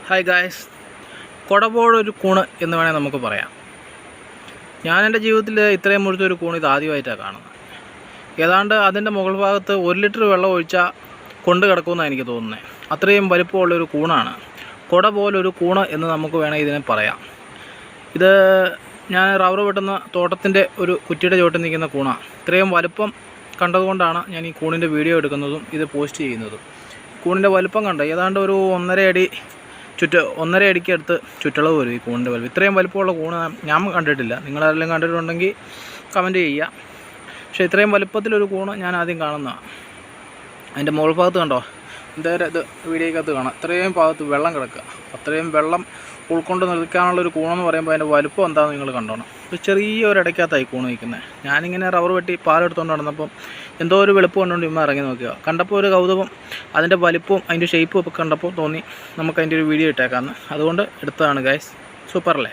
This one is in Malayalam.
ഹായ് ഗായ്സ്, കുടപോടൊരു കൂണ് എന്ന് വേണമെങ്കിൽ നമുക്ക് പറയാം. ഞാൻ എൻ്റെ ജീവിതത്തിൽ ഇത്രയും മുഴുത്തൊരു കൂണ് ഇത് ആദ്യമായിട്ടാണ് കാണുന്നത്. ഏതാണ്ട് അതിൻ്റെ മുകൾ ഭാഗത്ത് 1 ലിറ്റർ വെള്ളം ഒഴിച്ചാൽ കൊണ്ട് കിടക്കുമെന്നാണ് എനിക്ക് തോന്നുന്നത്. അത്രയും വലിപ്പമുള്ളൊരു കൂണാണ്. കുട പോലൊരു കൂണ് എന്ന് നമുക്ക് വേണമെങ്കിൽ ഇതിനെ പറയാം. ഇത് ഞാൻ റബ്ബർ വെട്ടുന്ന തോട്ടത്തിൻ്റെ ഒരു കുറ്റിയുടെ ചുവട്ടിൽ നിൽക്കുന്ന കൂണാണ്. ഇത്രയും വലുപ്പം കണ്ടതുകൊണ്ടാണ് ഞാൻ ഈ കൂണിൻ്റെ വീഡിയോ എടുക്കുന്നതും ഇത് പോസ്റ്റ് ചെയ്യുന്നതും. കൂണിൻ്റെ വലുപ്പം കണ്ട ഏതാണ്ട് ഒരു 1.5 അടി 1.5 അടിക്ക് അടുത്ത് ചുറ്റളവ് വരും ഈ കൂണിൻ്റെ വലുപ്പം. ഇത്രയും വലുപ്പമുള്ള കൂണ് ഞാൻ കണ്ടിട്ടില്ല. നിങ്ങളാരെങ്കിലും കണ്ടിട്ടുണ്ടെങ്കിൽ കമൻറ്റ് ചെയ്യുക. പക്ഷേ ഇത്രയും വലുപ്പത്തിലൊരു കൂണ് ഞാൻ ആദ്യം കാണുന്നതാണ്. അതിൻ്റെ മുകൾ ഭാഗത്ത് കണ്ടോ, എന്തായാലും ഇത് വീഡിയോക്കകത്ത് കാണാം. ഇത്രയും ഭാഗത്ത് വെള്ളം കിടക്കുക. അത്രയും വെള്ളം ഉൾക്കൊണ്ട് നിൽക്കാനുള്ളൊരു കൂണെന്ന് പറയുമ്പോൾ അതിൻ്റെ വലുപ്പം എന്താണെന്ന് നിങ്ങൾ കണ്ടോണം. ഒരു ചെറിയൊരിടയ്ക്കകത്തായി കൂണ് നിൽക്കുന്നത്. ഞാനിങ്ങനെ റബ്ബർ വെട്ടി പാലെടുത്തുകൊണ്ട് നടന്നപ്പം എന്തോ ഒരു വെളുപ്പ് കണ്ടുകൊണ്ട് ഇമ്മ ഇറങ്ങി നോക്കുക. കണ്ടപ്പോൾ ഒരു കൗതുകം, അതിൻ്റെ വലിപ്പവും അതിൻ്റെ ഷേപ്പും ഒക്കെ കണ്ടപ്പോൾ തോന്നി നമുക്ക് അതിൻ്റെ ഒരു വീഡിയോ ഇട്ടേക്കാമെന്ന്. അതുകൊണ്ട് എടുത്തതാണ് ഗൈസ്. സൂപ്പറല്ലേ?